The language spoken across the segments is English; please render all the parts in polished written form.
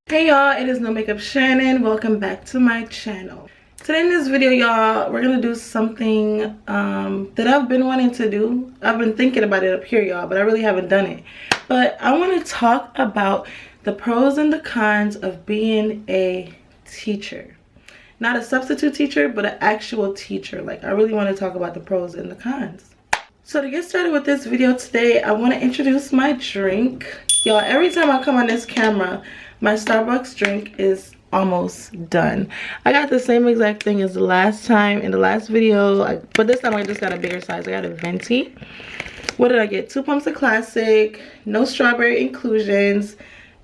Hey y'all, it is No Makeup Shannon. Welcome back to my channel. Today in this video, y'all, we're gonna do something that I've been wanting to do. I've been thinking about it up here, y'all, but I really haven't done it. But I want to talk about the pros and the cons of being a teacher. Not a substitute teacher, but an actual teacher. Like, I really want to talk about the pros and the cons. So to get started with this video today, I want to introduce my drink. Y'all, every time I come on this camera, my Starbucks drink is almost done. I got the same exact thing as the last time in the last video, but this time I just got a bigger size. I got a venti. What did I get? 2 pumps of classic, no strawberry inclusions,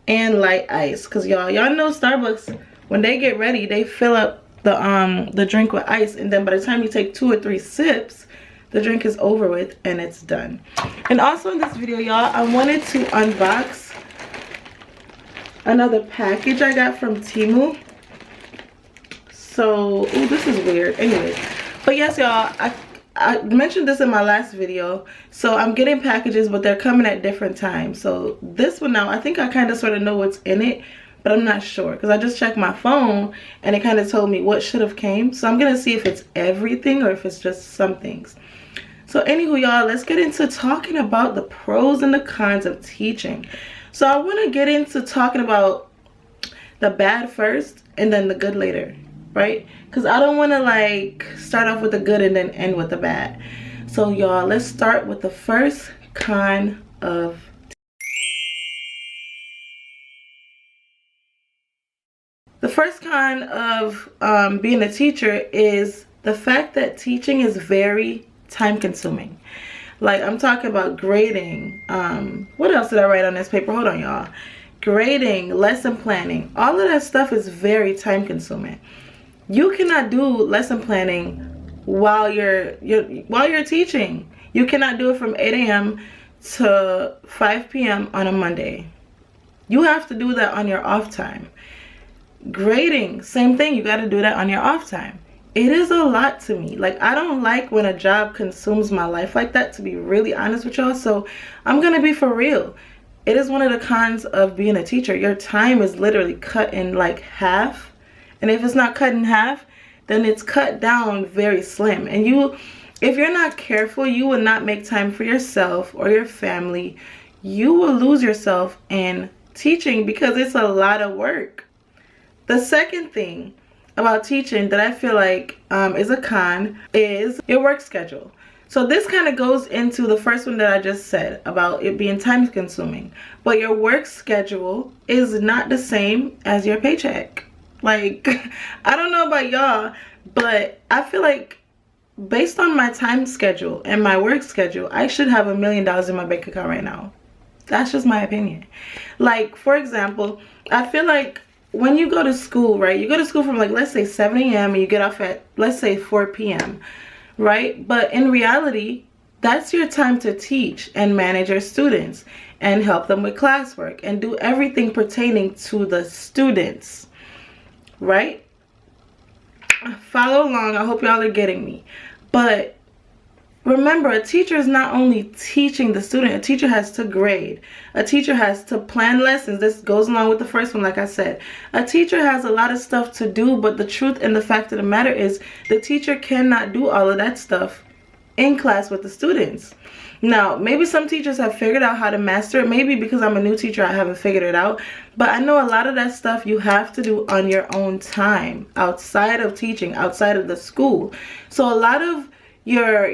and light ice. Cause y'all know Starbucks, when they get ready, they fill up the drink with ice, and then by the time you take 2 or 3 sips, the drink is over with and it's done. And also in this video, y'all, I wanted to unbox another package I got from Temu. So, ooh, this is weird. Anyway, but yes, y'all, I mentioned this in my last video. So I'm getting packages, but they're coming at different times. So this one now, I think I kind of sort of know what's in it, but I'm not sure because I just checked my phone and it kind of told me what should have came. So I'm gonna see if it's everything or if it's just some things. So anywho, y'all, let's get into talking about the pros and the cons of teaching. So I want to get into talking about the bad first and then the good later, right? Because I don't want to like start off with the good and then end with the bad. So y'all, let's start with the first con of the first con of being a teacher is the fact that teaching is very time consuming. Like, I'm talking about grading. What else did I write on this paper? Hold on, y'all. Grading, lesson planning, all of that stuff is very time consuming. You cannot do lesson planning while you're teaching. You cannot do it from 8 a.m. to 5 p.m. on a Monday. You have to do that on your off time. Grading, same thing. You got to do that on your off time. It is a lot to me. Like, I don't like when a job consumes my life like that, to be really honest with y'all. So I'm gonna be for real. It is one of the cons of being a teacher. Your time is literally cut in like half, and if it's not cut in half, then it's cut down very slim. And if you're not careful, you will not make time for yourself or your family. You will lose yourself in teaching because it's a lot of work. The second thing about teaching that I feel like is a con is your work schedule. So this kind of goes into the first one that I just said about it being time consuming. But your work schedule is not the same as your paycheck. Like, I don't know about y'all, but I feel like based on my time schedule and my work schedule, I should have $1 million in my bank account right now. That's just my opinion. Like, for example, I feel like when you go to school, right, you go to school from like, let's say 7 a.m. and you get off at, let's say 4 p.m., right? But in reality, that's your time to teach and manage your students and help them with classwork and do everything pertaining to the students, right? Follow along. I hope y'all are getting me. But remember, a teacher is not only teaching the student. A teacher has to grade. A teacher has to plan lessons. This goes along with the first one, like I said. A teacher has a lot of stuff to do, but the truth and the fact of the matter is the teacher cannot do all of that stuff in class with the students. Now, maybe some teachers have figured out how to master it. Maybe because I'm a new teacher, I haven't figured it out. But I know a lot of that stuff you have to do on your own time, outside of teaching, outside of the school. So a lot of your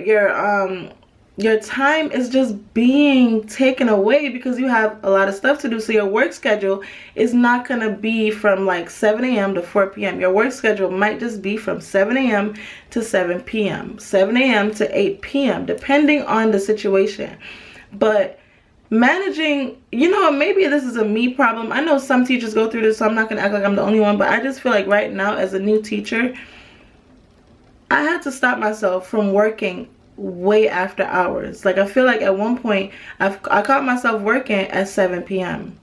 time is just being taken away because you have a lot of stuff to do. So your work schedule is not going to be from like 7 a.m. to 4 p.m. Your work schedule might just be from 7 a.m. to 7 p.m. 7 a.m. to 8 p.m. depending on the situation. But managing, you know, maybe this is a me problem. I know some teachers go through this, so I'm not going to act like I'm the only one. But I just feel like right now as a new teacher, I had to stop myself from working way after hours. Like, I feel like at one point I caught myself working at 7 p.m.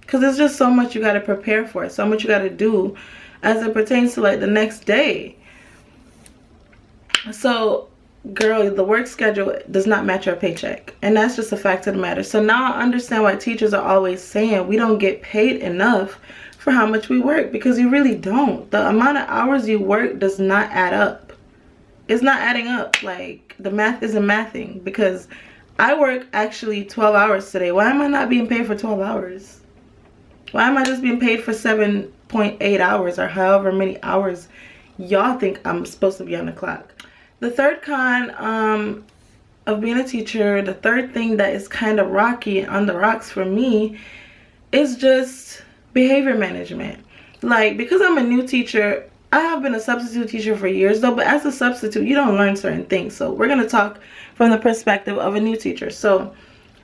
because there's just so much you got to prepare for, so much you got to do as it pertains to like the next day. So girl, the work schedule does not match your paycheck, and that's just a fact of the matter. So now I understand why teachers are always saying we don't get paid enough for how much we work, because you really don't. The amount of hours you work does not add up. It's not adding up. Like, the math isn't mathing, because I work actually 12 hours today. Why am I not being paid for 12 hours? Why am I just being paid for 7.8 hours or however many hours y'all think I'm supposed to be on the clock? The third con of being a teacher, the third thing that is kind of rocky on the rocks for me, is just behavior management. Like, because I'm a new teacher, I have been a substitute teacher for years though, but as a substitute, you don't learn certain things. So we're going to talk from the perspective of a new teacher. So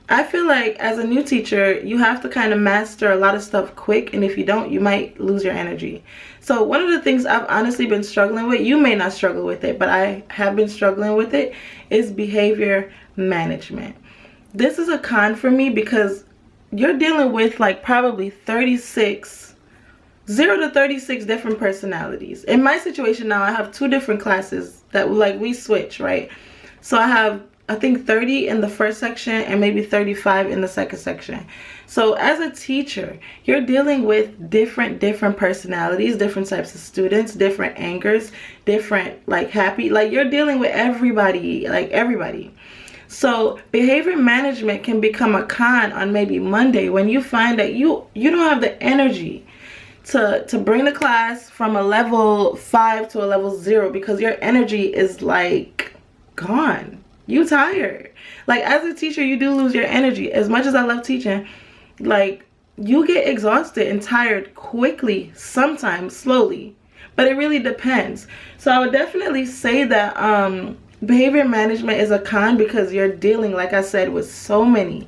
I feel like as a new teacher, you have to kind of master a lot of stuff quick, and if you don't, you might lose your energy. So one of the things I've honestly been struggling with, you may not struggle with it, but I have been struggling with it, is behavior management. This is a con for me because you're dealing with like probably 0 to 36 different personalities. In my situation now, I have 2 different classes that like we switch, right? So I have, I think, 30 in the first section and maybe 35 in the second section. So as a teacher, you're dealing with different personalities, different types of students, different angers, different like happy, like you're dealing with everybody, like everybody. So behavior management can become a con on maybe Monday when you find that you don't have the energy to bring the class from a level 5 to a level 0 because your energy is like gone. You tired. Like, as a teacher, you do lose your energy. As much as I love teaching, like, you get exhausted and tired quickly, sometimes slowly, but it really depends. So I would definitely say that behavior management is a con because you're dealing, like I said, with so many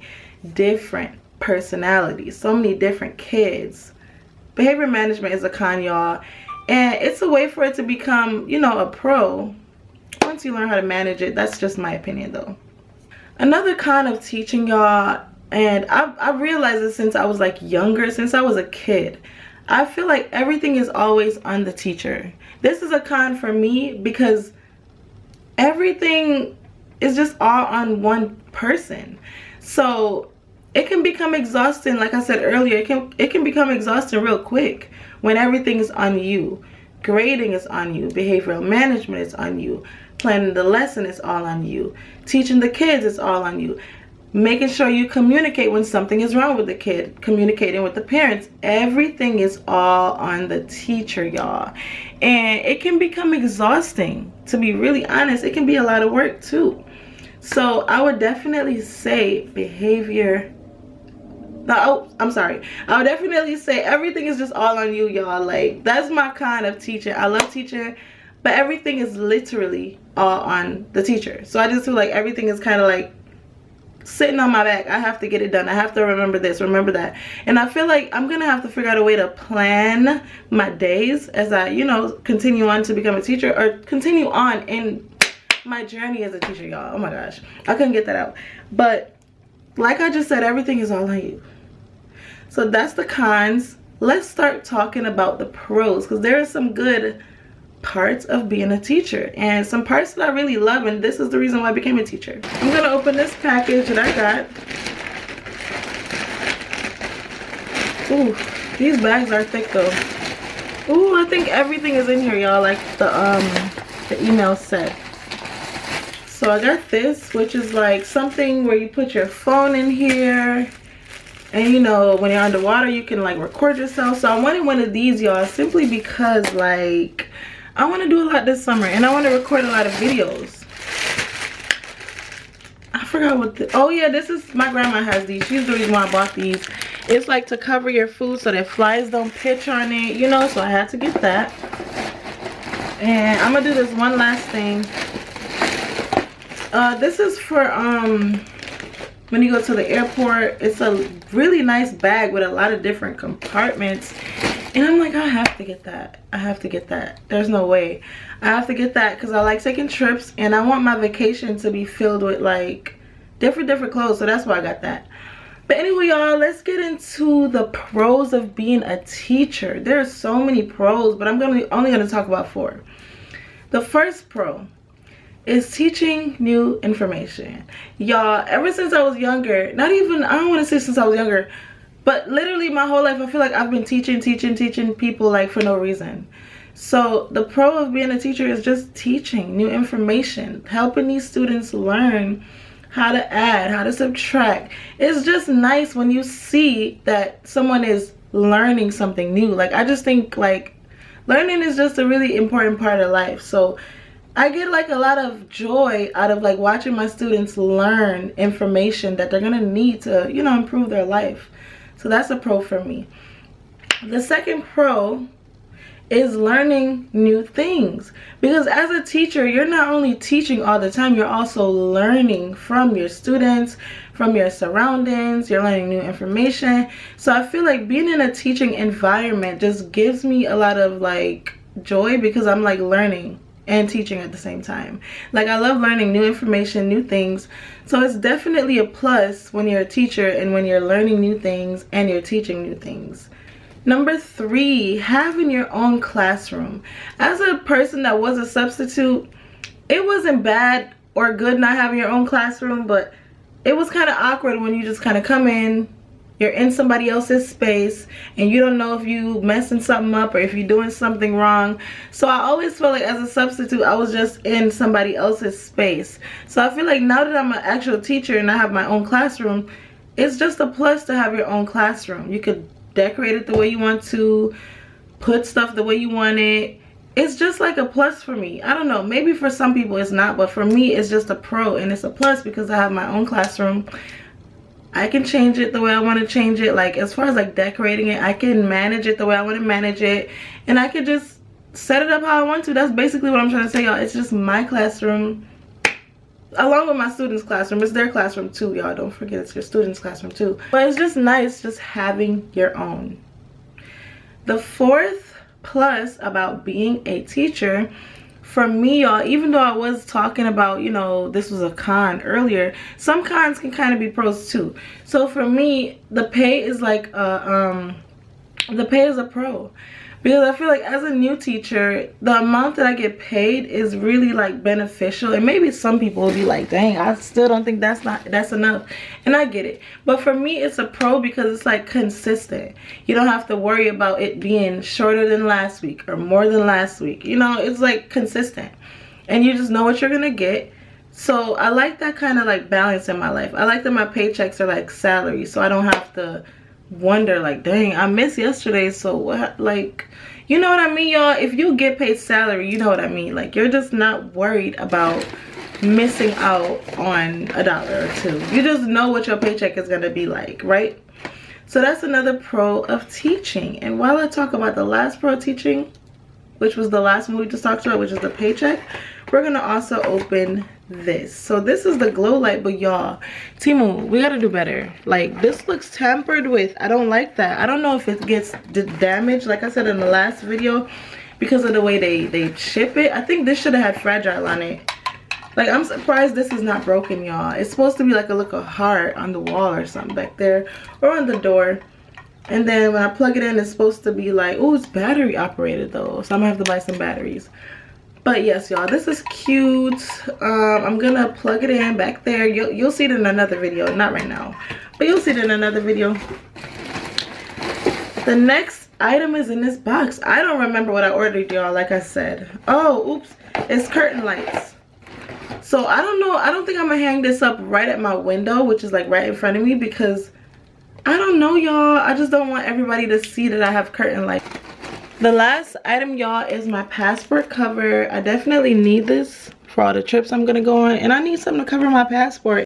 different personalities, so many different kids. Behavior management is a con, y'all, and it's a way for it to become, you know, a pro once you learn how to manage it. That's just my opinion though. Another con of teaching, y'all, and I've realized this since I was like younger, since I was a kid, I feel like everything is always on the teacher. This is a con for me because everything is just all on one person. So it can become exhausting. Like I said earlier, it can become exhausting real quick when everything is on you. Grading is on you. Behavioral management is on you. Planning the lesson is all on you. Teaching the kids is all on you. Making sure you communicate when something is wrong with the kid. Communicating with the parents. Everything is all on the teacher, y'all. And it can become exhausting. To be really honest, it can be a lot of work too. So I would definitely say behavior. No, I'm sorry. I would definitely say everything is just all on you, y'all. Like, that's my kind of teaching. I love teaching, but everything is literally all on the teacher. So I just feel like everything is kind of like sitting on my back. I have to get it done. I have to remember this, remember that. And I feel like I'm gonna have to figure out a way to plan my days as I, you know, continue on to become a teacher, or continue on in my journey as a teacher, y'all. Oh my gosh, I couldn't get that out. But like I just said, everything is all on you. So that's the cons. Let's start talking about the pros, because there are some good parts of being a teacher and some parts that I really love, and this is the reason why I became a teacher. I'm gonna open this package that I got. Ooh, these bags are thick though. Ooh, I think everything is in here, y'all, like the email said. So I got this, which is like something where you put your phone in here, and you know, when you're underwater, you can like record yourself. So I wanted one of these, y'all, simply because like I want to do a lot this summer and I want to record a lot of videos. I forgot what oh yeah, this is, my grandma has these. She's the reason why I bought these. It's like to cover your food so that flies don't pitch on it, you know, so I had to get that. And I'm gonna do this one last thing. This is for when you go to the airport. It's a really nice bag with a lot of different compartments, and I'm like, I have to get that. I have to get that. There's no way. I have to get that because I like taking trips and I want my vacation to be filled with like different clothes. So that's why I got that. But anyway, y'all, let's get into the pros of being a teacher. There are so many pros, but I'm only gonna talk about 4. The first pro is teaching new information. Y'all, ever since I was younger, not even, I don't want to say since I was younger, But literally my whole life I feel like I've been teaching people like for no reason. So the pro of being a teacher is just teaching new information, helping these students learn how to add, how to subtract. It's just nice when you see that someone is learning something new. Like, I just think like learning is just a really important part of life. So I get like a lot of joy out of like watching my students learn information that they're gonna need to, you know, improve their life. So that's a pro for me. The second pro is learning new things, because as a teacher you're not only teaching all the time, you're also learning from your students, from your surroundings. You're learning new information. So I feel like being in a teaching environment just gives me a lot of like joy, because I'm like learning and teaching at the same time. Like, I love learning new information, new things. So it's definitely a plus when you're a teacher and when you're learning new things and you're teaching new things. Number 3, having your own classroom. As a person that was a substitute, it wasn't bad or good not having your own classroom, but it was kind of awkward when you just kind of come in, you're in somebody else's space, and you don't know if you messing something up or if you're doing something wrong. So I always felt like as a substitute, I was just in somebody else's space. So I feel like now that I'm an actual teacher and I have my own classroom, it's just a plus to have your own classroom. You could decorate it the way you want to, put stuff the way you want it. It's just like a plus for me. I don't know, maybe for some people it's not, but for me it's just a pro and it's a plus because I have my own classroom. I can change it the way I want to change it. Like, as far as like decorating it, I can manage it the way I want to manage it, and I can just set it up how I want to. That's basically what I'm trying to say, y'all. It's just my classroom along with my students' classroom. It's their classroom too, y'all. Don't forget, it's your students' classroom too. But it's just nice just having your own. The fourth plus about being a teacher, for me, y'all, even though I was talking about, you know, this was a con earlier, some cons can kind of be pros too. So for me, the pay is like the pay is a pro, because I feel like as a new teacher, the amount that I get paid is really like beneficial. And maybe some people will be like, dang, I still don't think that's enough. And I get it. But for me, it's a pro because it's like consistent. You don't have to worry about it being shorter than last week or more than last week. You know, it's like consistent. And you just know what you're going to get. So I like that kind of like balance in my life. I like that my paychecks are like salary. So I don't have to wonder like, dang, I missed yesterday, so what? Like, you know what I mean, y'all? If you get paid salary, you know what I mean. Like, you're just not worried about missing out on $1 or $2. You just know what your paycheck is gonna be like, right? So that's another pro of teaching. And while I talk about the last pro of teaching, which was the last one we just talked about, which is the paycheck, we're gonna also open this. So this is the glow light, but y'all, Temu, we gotta do better. Like, this looks tampered with. I don't like that. I don't know if it gets damaged, like I said in the last video, because of the way they ship it. I think this should have had fragile on it. Like, I'm surprised this is not broken, y'all. It's supposed to be like a look of heart on the wall or something back there, or on the door. And then when I plug it in, it's supposed to be like, oh, it's battery operated though, so I'm gonna have to buy some batteries. But yes, y'all, this is cute. I'm gonna plug it in back there. You'll see it in another video, not right now, but you'll see it in another video. The next item is in this box. I don't remember what I ordered, y'all, like I said. Oh, oops, it's curtain lights. So I don't know, I don't think I'm gonna hang this up right at my window, which is like right in front of me, because I don't know, y'all, I just don't want everybody to see that I have curtain lights. The last item, y'all, is my passport cover. I definitely need this for all the trips I'm gonna go on, and I need something to cover my passport.